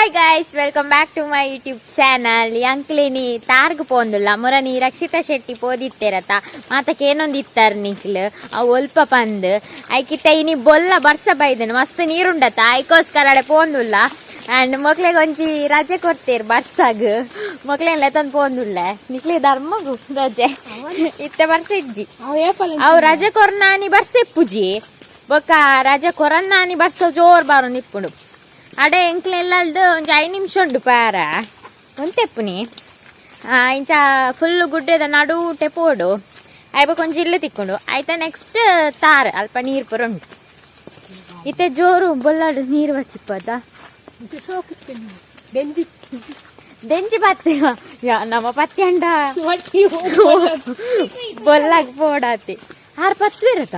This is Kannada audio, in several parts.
Hi guys, welcome back to my YouTube channel. ಅಂಕ್ಲೇನಿ ತಾರ್ಗ್ ಪೋಂದುಲ್ಲ ಮುರನಿ ರಕ್ಷಿತಾ ಶೆಟ್ಟಿ ಪೋದಿತ್ತೇರತ ಮಾತಕ್ಕೆ ಏನೊಂದು ಇತ್ತಾರ ನಿಕ್ಲು ಅವು ಒಲ್ಪ ಪಂದ್ ಐಕಿತ್ತ ಇನಿ ಬೊಲ್ಲ ಬರ್ಸ ಬೈದನು ಮಸ್ತ್ ನೀರುಂಡತ ಐಕೋಸ್ಕರ ಪೋಂದುಲ್ಲ. ಅಂಡ್ ಮಕ್ಳಿಗೆ ಒಂಚಿ ರಜೆ ಕೊಡ್ತೀರ್ ಬರ್ಸಾಗ ಮಕ್ಳೆಲ್ಲ ತಂದು ಪೋಂದುಲ್ಲ ನಿಕ್ಲಿ ಧರ್ಮಗು ರಜೆ ಇತ್ತೆ ಬರ್ಸ ಇಜ್ಜಿ ಅವು ರಜೆ ಕೊರ್ನಾನಿ ಬರ್ಸ ಇಪ್ಪುಜಿ ಬೊಕ್ಕ ರಜೆ ಕೊರನ್ನಾನಿ ಬರ್ಸ ಜೋರ್ ಬಾರು ನಿಪ್ಪುಡು ಅಡೆ ಎಂಕ್ಲೆಲ್ಲಲ್ದು ಒಂಜಿ 5 ನಿಮಿಷ ಉಂಡು ಪಾರ ಒಂತೆಪ್ಪುನಿ ಇಂಚ ಫುಲ್ ಗುಡ್ಡೆದ ನಡುಟೆ ಪೋಡು ಐಬಕ್ ಒಂಜಿ ಇಲ್ಲು ತಿಕ್ಕೊಂಡು ಆಯ್ತಾ. ನೆಕ್ಸ್ಟ್ ತಾರ್ ಅಲ್ಪ ನೀರು ಪುರ ಉಂಟು ಇತ್ತೆ ಜೋರು ಬೊಲ್ಲಾಡು ನೀರು ಬತ್ತಿಪ್ಪದ ದೆಂಜಿ ಬತ್ತೇವ ನಮ್ಮ ಪತ್ತಿ ಅಂಡ ಬೊಲ್ಲಾಗ ಪೋಡಾತಿ 6 ಪತ್ತು ಇರತ್ತ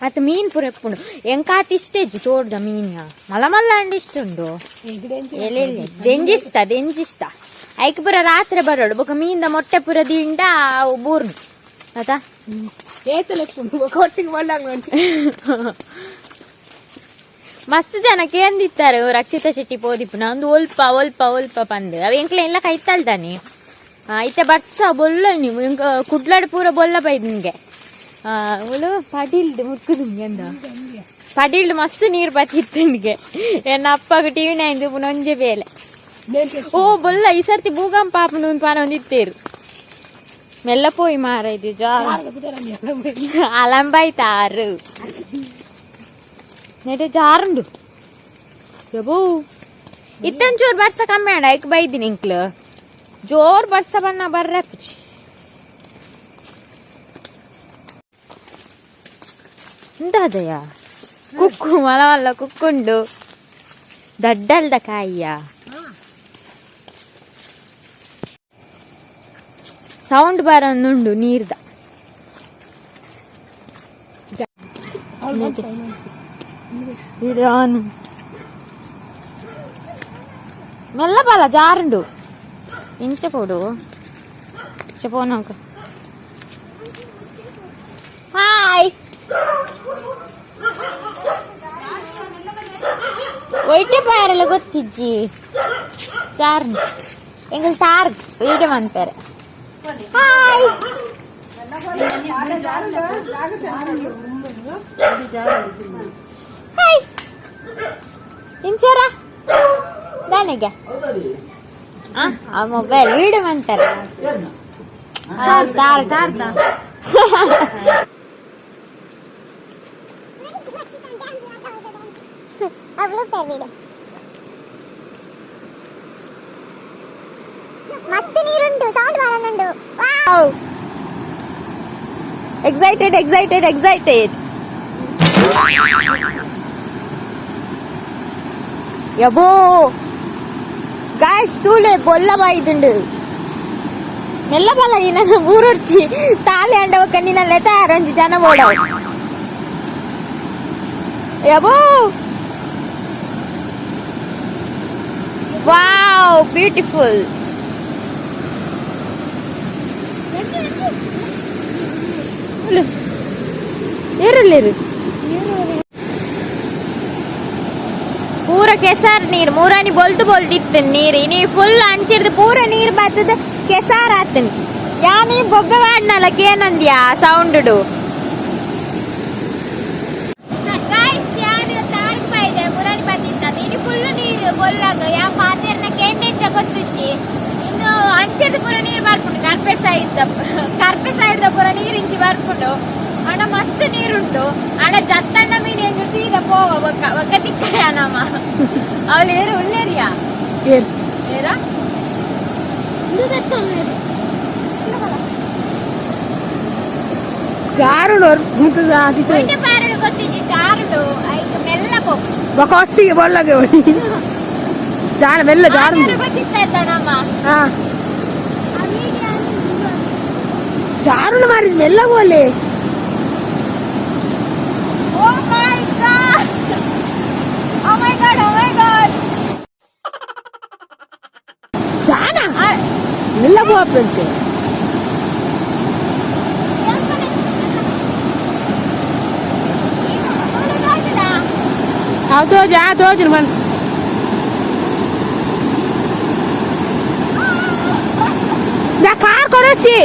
ಅತ್ ಮೀನ್ ಪುರ ಎಪ್ಪುಂಡು ಎಂಕಾತಿ ಇಷ್ಟೆಜ್ಜಿ ತೋಡ್ದ ಮೀನ್ ಮಲ್ಲ ಮಲ್ಲ ಅಂಡ್ ಇಷ್ಟುಂಡು ಎಲೆಲ್ಲಿ ದೆಂಜಿಷ್ಟ ಐಕ್ ಪುರ ರಾತ್ರಿ ಬರೋಡು ಬೊಕ ಮೀನ್ದ ಮೊಟ್ಟೆ ಪುರ ದಿಂಡ ಅವು ಬೂರ್ನು ಆತ ಮಸ್ತ್ ಜನ ಕೇಂದಿತ್ತಾರೆ ರಕ್ಷಿತಾ ಶೆಟ್ಟಿ ಪೋದಿಪ್ಪುನ ಒಂದು ಒಲ್ಪ ಒಲ್ಪ ಒಲ್ಪ ಪಂದ್ ಅವ ಎಂಕ್ಲೆ ಎಲ್ಲ ಕೈತಲ್ದಾನಿ ಇತ್ತೆ ಬರ್ಸ ಬೊಲ್ಲ ನೀವು ಕುಡ್ಲಾಡ್ ಪೂರ ಬೊಲ್ಲ ಬೈದ್ ನಿಂಗೆ ಪಡಿಲ್ಡ್ ಮುರ್ಕುದು ಎಂದ ಪಡಿಲ್ಡ್ ಮಸ್ತ್ ನೀರು ಬತ್ತಿತ್ತು ನಿನಗೆ ಎನ್ನ ಅಪ್ಪಗ ಟಿವಿ ನೈಂದು ಪುನೊಂಜೆ ಬೇಲೆ ಓ ಬೊಲ್ಲ ಈ ಸರ್ತಿ ಭೂಕಂಪ ಪಾಪನ ಒಂದು ಪಾನ ಒಂದಿತ್ತೇರು ಮೆಲ್ಲ ಪೋಯಿ ಮಾರ ಇದು ಅಲಂಬಾಯ್ತಾರು ನೆಟೆ ಜಾರುಂಡು ಯಬೋ ಇತ್ತಂಚೂರು ಬರ್ಸ ಕಮ್ಮಿ ಆಡ ಐಕ್ ಬೈದಿನಿ ಇಂಕ್ಲು ಜೋರ್ ಬರ್ಸ ಬಣ್ಣ ಬರ್ರೆ ಪುಚಿ ಎಂತದಯ್ಯ ಕುಕ್ಕು ಮಲ ಮಲ್ಲ ಕುಕ್ಕುಂಡು ದಡ್ಡಲ್ದ ಕಾಯಿಯ ಸೌಂಡ್ ಬರೋಂದುಂಡು ನೀರ್ದ ಮೆಲ್ಲ ಬಲ ಜಾರುಂಡು ಇಂಚ ಪೋಡು ಪೋನಕ ಹಾಯ್ ಒಯ್ಟೆ ಪಾಯರೆಲ್ಲ ಗೊತ್ತಿಜ್ಜಿ ಚಾರ್ ಎಂಗಲ್ ತಾರ್ ವೀಡಿಯೋ ಮಂತಾರೆ ಹಾಯ್ ಹಾಯ್ ಇಂಚರ ದಾನಿಗೆ ಆ ಮೊಬೈಲ್ ವೀಡಿಯೋ ಮಂತಾರೆ ತಾರ್ ಮಸ್ತ್ ನೀರುಂಟು ಸೌಂಡ್ ಬರೋದುಂಟು ಎಕ್ಸೈಟೆಡ್ ಯಬೋ ಗಾಯ್ಸ್ ತೂಲೆ ಬೊಲ್ಲ ಬಾಯ್ದುಂಡು ಮೆಲ್ಲ ಬಲ ಈ ನನ್ನ ಊರೊಡ್ಚಿ ತಾಲೆ ಅಂಡವ ಕಣ್ಣಿನಲ್ಲೇ ತಯಾರೊಂಜಿ ಜನ ಓಡವ ಯಬೋ ವಾವ್ ಬ್ಯೂಟಿಫುಲ್ ಏರಲ್ಲೇರು ಪೂರ ಕೆಸಾರ್ ನೀರು ಮೂರನಿ ಬೊಲ್ದಿತ್ತು ನೀರು ಇನಿ ಫುಲ್ ಅಂಚಿರ್ದು ಪೂರ ನೀರು ಬರ್ತದ ಕೆಸಾರ್ ಆತನಿ ಯಾನಿ ಬೊಬ್ಬೆ ಮಾಡ್ನಲ್ಲ ಕೇನಂದ್ಯಾ ಸೌಂಡು ಬೊಲ್ಲಾಗ ಯಾವ ಪಾತೆರ್ನ ಕೆಂಡೆಂಚ ಗೊತ್ತಿಚ್ಚಿ ಇನ್ನು ಅಂಚೆದ ಪುರ ನೀರು ಬರ್ಬಿಟ್ಟು ಕರ್ಪೆ ಸೈಡ್ ಪುರ ನೀರು ಇಂಚಿ ಬರ್ಬಿಟ್ಟು ಅಣ್ಣ ಮಸ್ತ್ ನೀರುಂಟು ಅಣ್ಣ ಜತ್ತಣ್ಣ ಮೀನು ಹೆಂಗ ಸೀದಾ ಪೋವ ಒಕ್ಕ ತಿಕ್ಕಯ ನಮ್ಮ ಅವಳು ಏರು ಉಳ್ಳೇರಿಯಾ ಏರಾ చారుడు ಗೊತ್ತಿದ್ದಿ ಚಾರುಡು ಐದು ಮೆಲ್ಲ ಒಟ್ಟಿಗೆ ಬಳ್ಳಗೆ ಜಾರ ಮೆಲ್ಲ ಜಾರು ಗೊತ್ತಿತ್ತಮ್ಮ చారుడు మరి మెల్ల పోలే Oh my god! Oh my god! చాలా మెల్ల పోతుంటే Tao tôi ra tôi chừng mình car కొనొచ్చి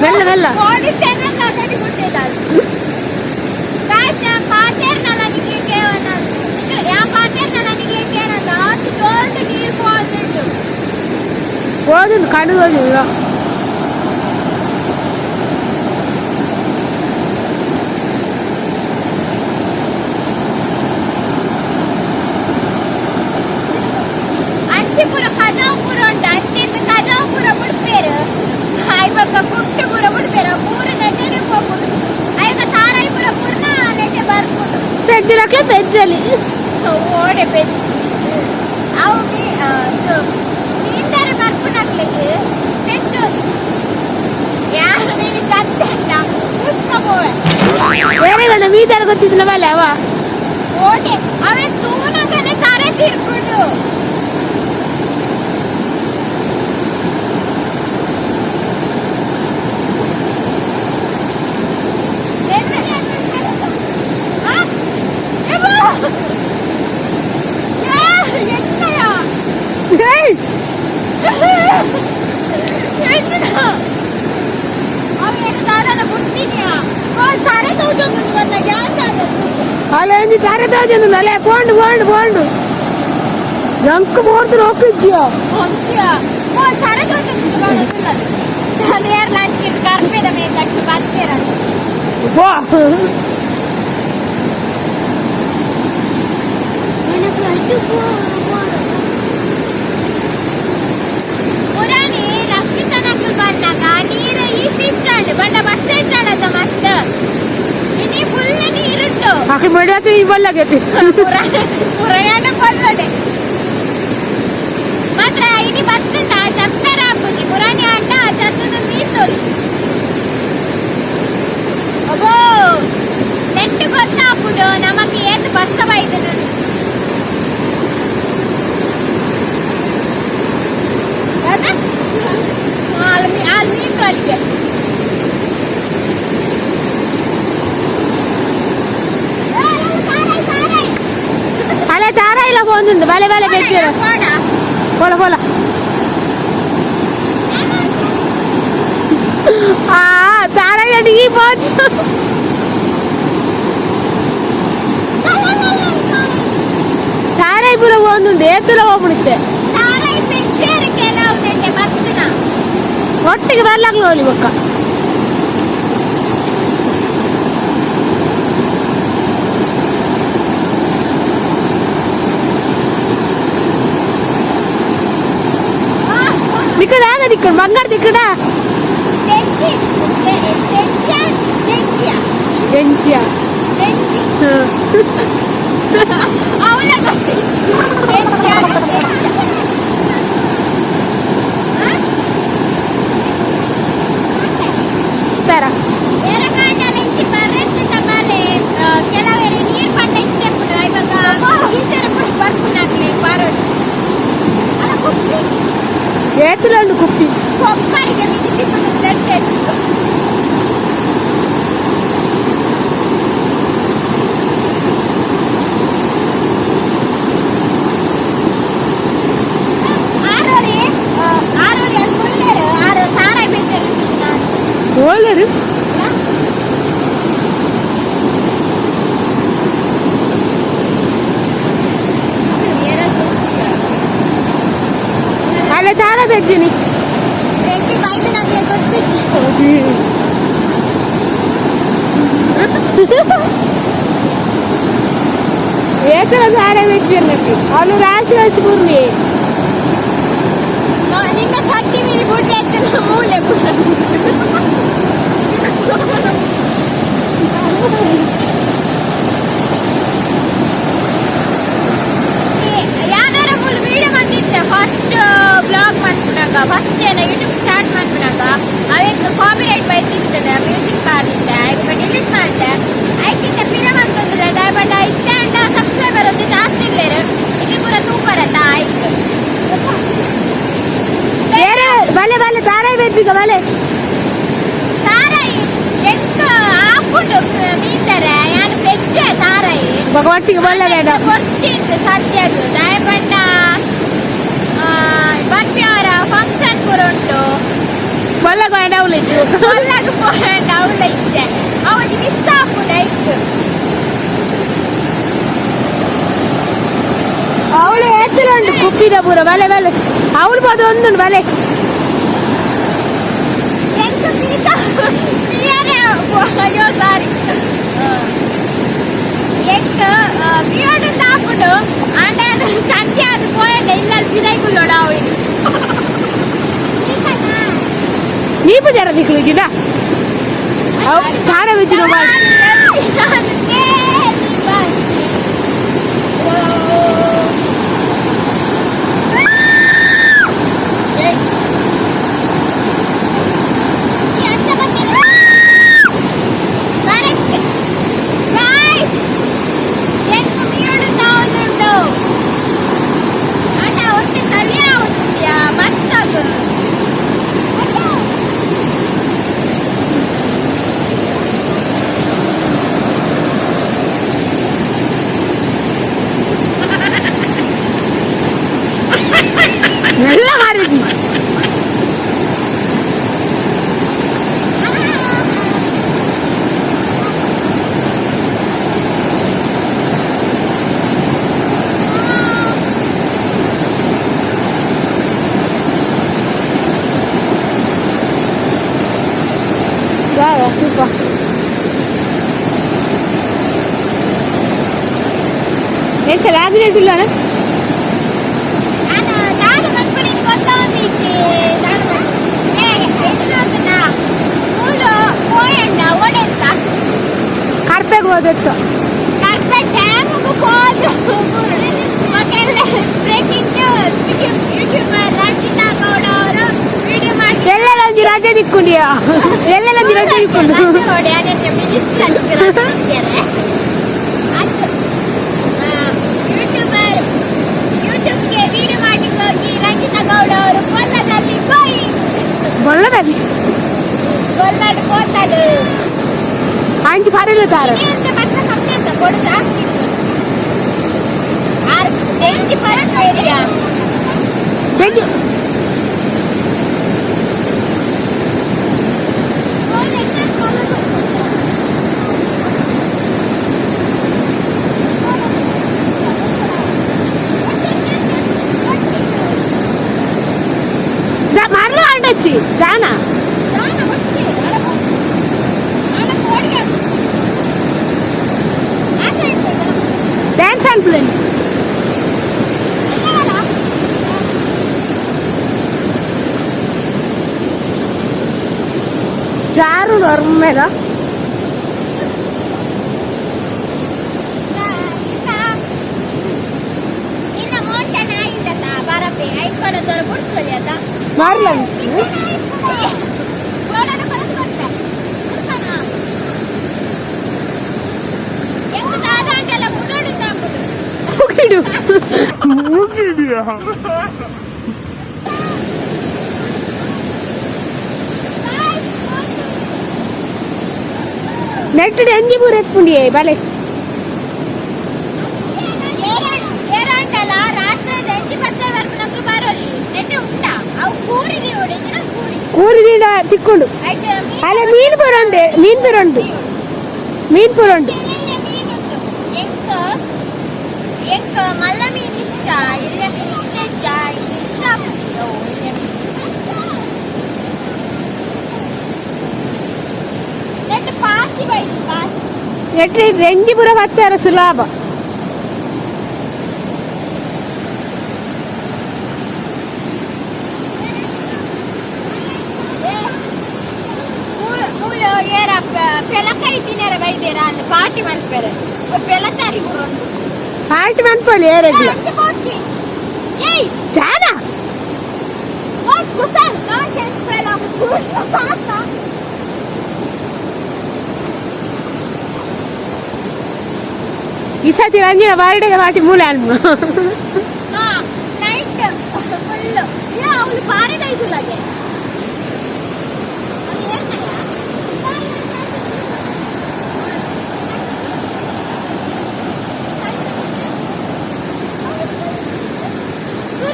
വെള്ള വെള്ള పోతుంది కడు పోతుంది ಅಂಚಿಪುರ ಕಜಾಪುರ ಉಂಟು ಅಂಚಿಂದ ಕಜಾಪುರ ಬಿಡ್ಪೇರು ಐವಕ್ಕ ಕುಟ್ಟುಪುರ ಬಿಡ್ಪೇರು ಮೂರು ನೆಟ್ಟೆ ಹೋಗ್ಬಿಡು ಐವ ತಾರಾಯಿಪುರ ಪೂರ್ಣ ನೆಟ್ಟೆ ಬರ್ಬಿಡು పెంచలకే పెంచాలి ಓಡೆ ಬೆಚ್ಚ ಅವು ನೀಂದರೆ ಬರ್ಬಿಡಕ್ಲಿಕ್ಕೆ ಬೆಚ್ಚೋದು ಯಾರು ನೀನು ಕತ್ತಂಟ ಮುಸ್ಕೋಬೋವೆ వేరే గంట మీ తరగతిన వాళ్ళ అవ ಓಡೆ ಅವೇ ತೂನಗನೆ ತಾರೆ ತಿರ್ಬಿಡು అలా ఏంది సరే తోజుంది అలే పోండు పోండు పోండు రంకు పోతురు ఒక్కిద్యో బా ಪುರಾಣಿ ಲಕ್ಷ್ಮೀತನಕ್ಕೆ ಬಂದಾಗ ನೀರು ಈಸಿಸ್ತಾಂಡು ಬಂಡ ಬಸ್ ಇದ್ದಾಡದ ಮಸ್ತ್ ಇನಿ ಫುಲ್ ನೀರುಂಟು అక్కడ మెడియాత ఇవ్వలాగైతే ಪುರಾಣ ಕೊಲ್ಲಡೆ ಮಾತ್ರ ಇನಿ ಬಸ್ಸುಂಡ ಚಪ್ಪರ ಹಾಕುಜಿ ಪುರಾಣಿ ಅಂಡ ಚತ್ತದ ಮೀಸೋರಿ ಅಬ್ಬೋ ನೆಟ್ಟು ಗೊತ್ತಾಪುಡು ನಮಗೆ ಏತ್ ಬಸ್ಸ ಬೈದು అలా చారాయిలా పోతుండు వలే వలే పెట్టారు పోల పోల చారాయి అడిగి పోవచ్చు చారాయి పూల పోతుండు ఏతులో పోపుడితే ఒట్టికి వెళ్ళకలోని ఒక్క ఇక్కడ ఆగదు ఇక్కడ బంగారు ఇక్కడ సరే ಕೆಲವರೆ ನೀರು ಪಂಡ ಇಷ್ಟೇ ಇವಾಗ ಈ ತರ ಬರ್ಕೊಂಡಾಗ್ಲಿ ಬಾರೋದು ఏతులండు కుప్పి కొబ్బరికి మిగిలి ఆరోరి అది కొల్లేరు ఆరో సారాయి పెట్టారు ఓలేరు అలా చాలా తెచ్చిని బయట నాకు ఎక్కొచ్చి ఏకల సారా తెచ్చినట్టు వాళ్ళు రాసి వచ్చుకుని నిన్న చట్టి మీరు బుడ్డ ఎత్తున మూలే యాదర పూలు వీడ మందించావు ಫಸ್ಟ್ ಏನ ಯೂಟ್ಯೂಬ್ ಸ್ಟಾರ್ಟ್ ಮಾಡ್ಬಿನಾಗ ಅವೇನು ಕಾಪಿರೈಟ್ ಬೈತಿರ್ತದೆ ಮ್ಯೂಸಿಕ್ ಬಾರಿದ್ದೆ ಈಗ ಡಿಲೀಟ್ ಮಾಡಿದೆ ಐಕಿಂತ ಫಿಲಮ್ ಅಂತಂದ್ರೆ ಬಟ್ ಇಷ್ಟೇ ಅಂಡ ಸಬ್ಸ್ಕ್ರೈಬರ್ ಒಂದು ಜಾಸ್ತಿ ಇಲ್ಲೇರು ಇಲ್ಲಿ ಪೂರ ತೂಪರತ್ತ ಆಯ್ತು ಬಲೆ ಬಲೆ ತಾರಾಯಿ ಬೆಜ್ಜಿಗ ಬಲೆ ತಾರಾಯಿ ಎಂತ ಹಾಕೊಂಡು ಮೀತಾರೆ ಯಾನು ಬೆಜ್ಜೆ ತಾರಾಯಿ ಒಟ್ಟಿಗೆ ಬಲ್ಲ ಕೊಡ್ತಿತ್ತು ಸದ್ಯದು ದಯಪಂಡ ಬಟ್ಟ್ಯಾರ ಫಂಕ್ಷನ್ ಪೂರ ಉಂಟು ಬಲ್ಲಗ ಡೌಲಿತ್ತು ಬಲ್ಲಗ ಡೌಲ ಇದ್ದೆ ಅವನಿಗೆ ಮಿಸ್ ಹಾಕುದು ಆಯ್ತು ಅವಳು ಎತ್ತಲುಂಟು ಕುಪ್ಪಿದ ಪೂರ ಬಲೆ ಬಲೆ ಅವಳು ಬದು ಒಂದು ಬಲೆ ಎಂತ ಅಯ್ಯೋ ಸಾರಿ ಎಂಟು ಬಿಯೋಡು ಹಾಕೊಂಡು ಆಂಡೆ ಅದು ಸಂಜೆ ಅದು ಪೋಯಂಡ ಇಲ್ಲ ಬಿದೈಗುಲ್ಲೋಡ ಅವಳಿಗೆ ನೀಪು ಜರ ದಿಕ್ಕು ಜಿದ ಖಾರ ಬಿಚ್ಚಿನ ಎಲ್ಲ ಮಾರಿದ್ವಿ super. ಏನ್ ಚೆನ್ನಾಗಿಲ್ಲ ಕಾರ್ಪೆಗೆ ಹೋದತ್ತು ಕಾರ್ಪೆ ಡ್ಯಾಮ್ಗೂ ಹೋದ ಬ್ರೇಕಿಂಗ್ ಯೂಟ್ಯೂಬರ್ ರಂಜಿತಾ ಗೌಡ ಅವರು ವಿಡಿಯೋ ಮಾಡಿ ಎಲ್ಲೆಲ್ಲೊಂದು ರಜೆ ದಿಕ್ಕೊಂಡಿಯಾ ಎಲ್ಲೆಲ್ಲೊಂದು ರಜೆ ದಿಕ್ಕೊಂಡು ನೋಡಿ ಅದೇ ಮಿನಿಸ್ಟರ್ ಯೂಟ್ಯೂಬ್ಗೆ ವಿಡಿಯೋ ಮಾಡಿ ಹೋಗಿ ರಂಜಿತಾ ಗೌಡ ಅವರು ಬೊಲ್ಲದಲ್ಲಿ ಗೊಲ್ಲಡು ಕೋತಲು ಅಂಚು ಕರೆಯಲು ತಾರೆ ಎಂತ ಬಟ್ಟ ಕಮ್ಮಿ ಅಂತ ಕೊಡುದ ಎಂಟಿ ಪರಕ ಏರಿಯಾ ಬೆಂಜಿ మరలో ఆడొచ్చి చాలా డాన్స్ అండ్ ప్లేన్ చారు నర్మేదా ಮಾರ್ಲನ್ నెట్ ఎంజి పూర ఎత్తుకుండి బాలే ಕೂರಿದ ತಿಕ್ಕೊಂಡು ಅಲ್ಲ ಮೀನು ಬರೋಂಡೆ ಮೀನು ಬರೋಂಡು ಮೀನು ಬರೋಂಡು ಮಲ್ಲ ಮೀನು ಇಷ್ಟ ಇಲ್ಲ ಮೀನು ಇಷ್ಟ ಎಟ್ರಿ ರೆಂಜಿ ಪುರ ಹತ್ತಾರ ಸುಲಭ పార్టీ మనిపోయి ఏరెడ్లు చాలా What kusal nonsense fellow. Pasta. ಈ ಸತಿ ರಂಜಿನ ಬರ್ಡೇಗೆ ಪಾರ್ಟಿ ಮೂಲೆ ಅಲ್ಮ ಹಾ ನೈಟ್ ಫುಲ್ ಯಾ ಅವಳು ಬಾರಿದ ಇದು ಲಗೆ ಅದು ಏನಯ್ಯ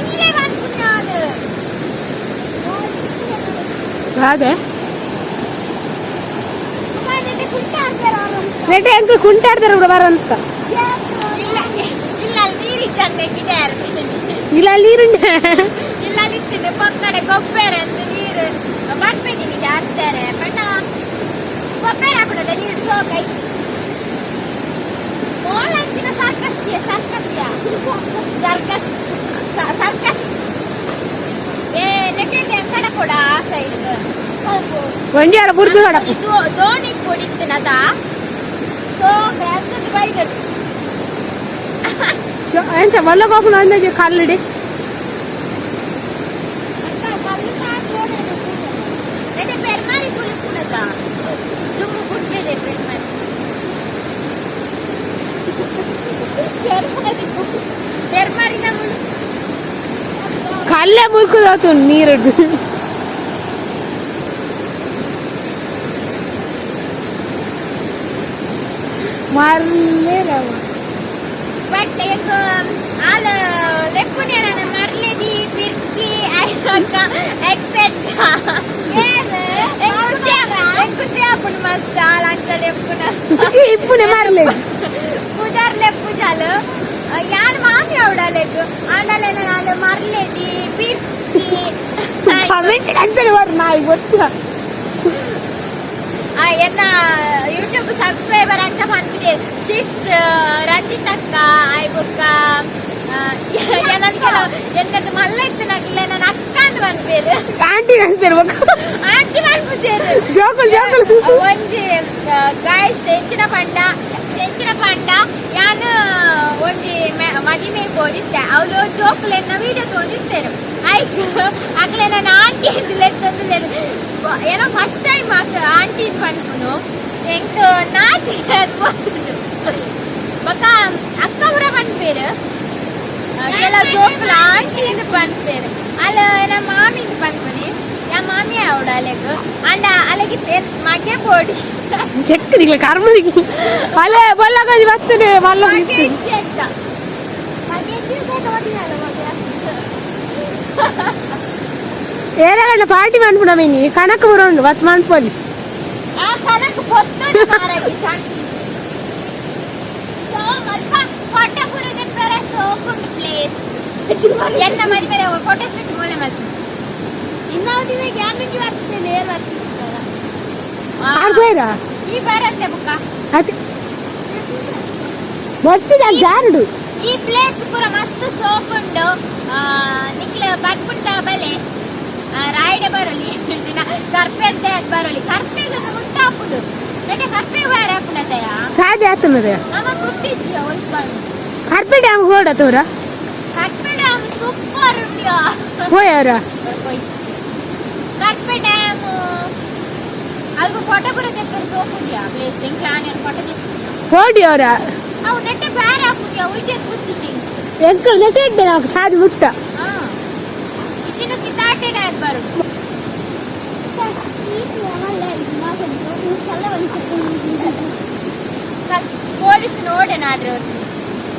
ಸುನ್ನೆ ಬಂದ್ಬಿಟ್ಟಾದು ಅದೇ ಕುಂಟಾಡ್ತಾರ ನೆಟ್ಟೆ ಅಂಕ ಕುಂಟಾಡ್ತಾರೆ ಬಿಡ ಬರಂತ ಇಲ್ಲ ಇಲ್ಲ ನೀರಿದ್ದಂತೆ ಗಿಡಾರು ಇಲ್ಲ ನೀರುಂಡ ಇಲ್ಲ ನಿಂತಿದೆ ಪಕ್ಕಡೆ ಗೊಬ್ಬರ ಅಂತ ನೀರು ಬರ್ಬೇಕು ಜಾಸ್ತಾರೆ ಬಟ್ ಗೊಬ್ಬರ ಹಾಕ್ಬಿಡೋದ ನೀರು ಸೋಕೈ ಮೋಳಂಚಿನ ಸರ್ಕಸ್ಯ ಸರ್ಕಸ್ಯ ಸರ್ಕಸ್ ಸರ್ಕಸ್ ಏ ನೆಟ್ಟೆ ಕಡ ಕೊಡ ಆ ಸೈಡ್ ಒಂಜಾರ ಬುರ್ದು ಕಡ ದೋಣಿ ಕೊಡಿಸ್ತೇನದ ಸೊ ಗ್ರಾಸದ ಬೈದದು ಎಂಚ ಮಲ್ಲ ಕಾಪುನ ಅಂದಾಜೆ ಕಲ್ಲಿಡಿ ಪೆರ್ಮಾರಿ ಕುಳಿತುನದ ದುಮ್ಮು ಕುಟ್ಬೇದೆ ಪೆರ್ಮಾರಿನ ಕಲ್ಲೇ ಮುಲ್ಕುದೋತು ನೀರದ್ದು ಮಾರ್ಲೇ ರಾಮ ಬಟ್ ಈಗ ಆಲ ಲೆಪ್ಪುನೇನ ಮರ್ಲೆದಿ ಪಿರ್ಕಿ ಐಕ ಎಕ್ಸೆಟ್ರಾ ಖುಷಿ ಆಪುನ್ ಮಸ್ತ್ ಆಲ ಅಂತ ಲೆಪ್ಪುನ ಇಪ್ಪುನೆ ಮಾರ್ಲೆ ಪೂಜಾರ್ ಲೆಪ್ಪು ಜಾಲು ಯಾನ್ ಮಾಮಿ ಅವಡಲೆಗ್ ಆಂಡಲೆನ ಆಲ ಮರ್ಲೆದಿ ಪಿರ್ಕಿ ಕಮೆಂಟ್ ಅಂತಾನೆ ಬರ್ ನಾಯಿ ಗೊತ್ತಿಲ್ಲ ಎನ್ನ ಯೂಟ್ಯೂಬ್ ಸಬ್ಸ್ಕ್ರೈಬರ್ ಅಂತ ಬಂದಿದೆ ಸಿಸ್ ರಂಜಿತ್ ಅಕ್ಕ ಐಬುಕ್ಕ ಎನ್ನದು ಮಲ್ಲ ಇತ್ತು ನಗಿಲ್ಲ ನನ್ನ ಅಕ್ಕ ಅಂತ ಬಂದ್ಬೇರು ಆಂಟಿ ಅಂತಿರ್ಬೇಕು ಆಂಟಿ ಬಂದ್ಬಿಟ್ಟೇರು ಜೋಕಲ್ ಜೋಕಲ್ ಒಂಜಿ ಗಾಯ್ ಸೆಂಚಿನ ಪಂಡ ಯಾನು ಒಂಜಿ ಮದಿಮೆ ತೋರಿಸ್ತೆ ಅವಳು ಜೋಕುಲೆನ್ನ ವಿಡಿಯೋ ತೋರಿಸ್ತೇರು ಆಯ್ತು ಆಗ್ಲೇ ನನ್ನ ಆಂಟಿ ಅಂತ ಏನೋ ಫಸ್ಟ್ ಟೈಮ್ ಆಂಟಿ ಪಂಡ್ಪುನು ಎಂಕ್ ನಾಚಿ ಬೊಕ್ಕ ಅಕ್ಕ ಪೂರ ಪನ್ಪೇರು ಕೆಲವು ಜೋಕುಲ ಆಂಟಿ ಪನ್ಪೇರು ಅಲ್ಲ ನಮ್ಮ ಮಾಮಿಂದು ಪನ್ಪುನಿ ಯಾ ಮಾಮಿಯ ಅವಡ ಅಲೆಗ್ ಅಂಡ ಅಲೆಗಿ ಮಗೆ ಬೋಡಿ ಚೆಕ್ ನಿಗ್ಲ ಕರ್ಮದಿಗೆ ಅಲೆ ಬಲ್ಲಗದಿ ಬರ್ತದೆ ಮಲ್ಲ ಮಗೆ ಇಚ್ಚೆ ಅಂತ ಮಗೆ ಇಚ್ಚೆ ತಗೊಂಡಿನಲ್ಲ ಮಗೆ ಏನಾಗಲ್ಲ ಪಾರ್ಟಿ ಮಾಡ್ಬಿಡ ಮೀನಿ ಕನಕ ಬರೋಂಡು ಬತ್ ಮಾಡ್ಕೊಳ್ಳಿ ಆ ಕನಕ ಪೊತ್ತೊಂಡು ಮಾರಾಗಿ ಶಾಂತಿ ಸೊ ಮಲ್ಪ ಫೋಟೋ ಪುರದ ಪರ ಸೋಕುಂಡ್ ಪ್ಲೇಸ್ ಎಲ್ಲ ಮರಿ ಬೇರೆ ಫೋಟೋ ಶೂಟ್ ಮೂಲೆ ಮತ್ತೆ ಇನ್ನೊಂದಿನ ಗ್ಯಾರಂಟಿ ಬರ್ತದೆ ನೇರ ಬರ್ತಿರ್ತಾರ ಆರ್ಬೇಡ ಈ ಬರತ್ತೆ ಬುಕ್ಕ ಅದೇ ಬರ್ತಿದ ಜಾರುಡು ಈ ಪ್ಲೇಸ್ ಪೂರ ಮಸ್ತ್ ಸೋಕುಂಡು ನಿಕ್ಲ ಬಟ್ಪುಂಡ ಬಲೆ ರಾಯ್ಡೆ ಬರಲಿ ಕರ್ಪೆದ್ದೆ ಬರಲಿ ಕರ್ಪೆಗೆ ಮುಟ್ಟಾಪುಡು ನಡೆ ಕರ್ಪೆ ಬಾರ ಹಾಪುಣದಯ ಸಾಧ್ಯ ಆತನದ ನಮಗ್ ಗೊತ್ತಿದ್ಯಾ ಸ್ವಲ್ಪ ಕರ್ಪೆ ಡ್ಯಾಮ್ ಹೋಡ ತೋರ ಕರ್ಪೆ ಡ್ಯಾಮ್ ಸೂಪರ್ ಉಂಡ್ಯಾ ಹೋಯವ್ರ ಕರ್ಪೆ ಡ್ಯಾಮ್ ಅಲ್ಗು ಫೋಟೋ ಕೂಡ ತೆಪ್ಪರು ಸೋಕುಂಡ್ಯಾ ಪ್ಲೇಸ್ ಹೆಂಗ್ ಆನೆಯನ್ನು ಫೋಟೋ ತೆಪ್ಪು ಹೋಡಿ ಅವ್ರ ಅವು ನೆಟ್ಟೆ ಬಾರ ಹಾಪುಂಡ್ಯಾ ಉಯ್ದೆ ಕೂತಿದ್ದಿ ಎಂಕಲ್ ನೆಟ್ಟೆ ಇದ್ದೆ ನಾವು ಸಾಧಿ ಮುಟ್ಟ ಇದನ್ನ ಸಿತಾಟೆಡ್ ಆಗಿ ಬರುದು ಪೊಲೀಸ್ ನೋಡೇನಾಡ್ರಿ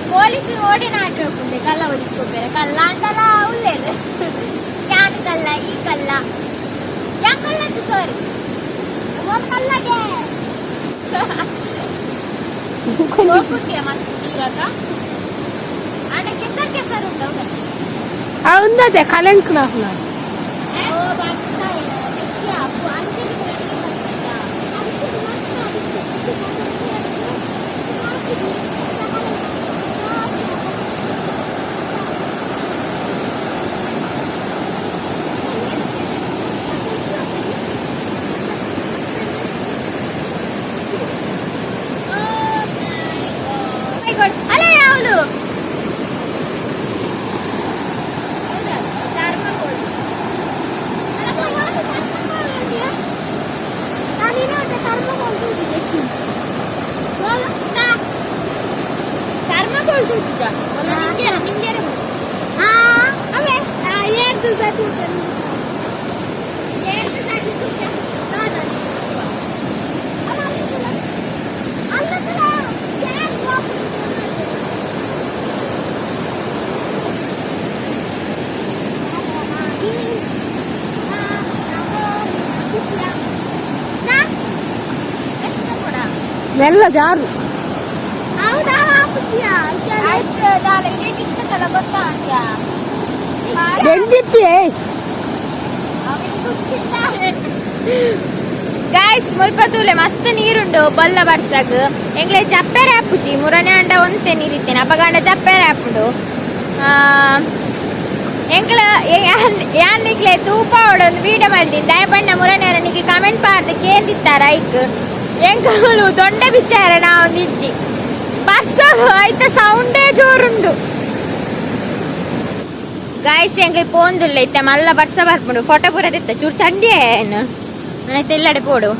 ಪೊಲೀಸ್ ನೋಡೇನಾಡ್ರಿ ಹೋಗ್ತದೆ ಕಲ್ಲ ಒಲಿಸ್ಕೋಬೇರೆ ಕಲ್ಲ ಅಂತಲ್ಲ ಉಳ್ಳೇದು ಯಾನ್ ಕಲ್ಲ ಈ ಕಲ್ಲ ಯಾ ಕಲ್ಲ ಅಂತ ಸಾರಿ ಕಲ್ಲಗೆ ಹೋಗ್ಬಿಟ್ಟಿಯ ಮತ್ತೆ ಇವಾಗ ಆಡ ಕೆಸರು ಕೆಸರು ಉಂಟು ಅವನದೇ ಕಲೆಂಕ್ನ ಅಲ್ಲ ಯಾವಳು ಪೂಜಾ ನಿಂಗೆ ಹಾ ಅವೇ ಏರ್ದು ಸತಿ ಮೆಲ್ಲ ಜಾರು ಹೌದಾ ಗೊತ್ತಾ ಗೆಂಜಿಪ್ಪಿ ಗಾಯ್ಸ್ ಮುಲ್ಪ ತೂಲೆ ಮಸ್ತ್ ನೀರುಂಡು ಬೊಲ್ಲ ಬರ್ಸಗ್ ಎಂಗ್ಲೆ ಜಪ್ಪೆರೆ ಹಾಪುಜಿ ಮುರನೆ ಅಂಡ ಒಂತೆ ನೀರಿತ್ತೇನೆ ಅಪಗಂಡ ಜಪ್ಪೆರೆ ಹಾಪುಂಡು ಎಂಕ್ಲ ಯಾನ್ನಿಕ್ಲೆ ತೂಪ ಒಂದು ವೀಡಿಯೋ ಮಾಡಿದ್ದೀನಿ ದಯಪಂಡ ಮುರನೇರ ನಿಕ್ಕೆ ಕಮೆಂಟ್ ಪಾರ್ದು ಕೇಂದಿತ್ತಾರ ಐಕ್ ಎಂಕಲು ದೊಡ್ಡ ಬಿಚ್ಚಾರ ನಾವು ನಿಜ್ಜಿ ಬರ್ಸಲು ಆಯ್ತ ಸೌಂಡೇ ಜೋರುಂಡು ಗಾಯ್ಸ್ ಎಂಗೆ ಪೋಂದುಲ್ಲ ಇತ್ತ ಮಲ್ಲ ಬರ್ಸ ಬರ್ಪುಂಡು ಫೋಟೋ ಪೂರ ತಿತ್ತ ಚೂರು ಚಂಡಿ ಏನು ಆಯ್ತು ಎಲ್ಲಡೆ ಪೋಡು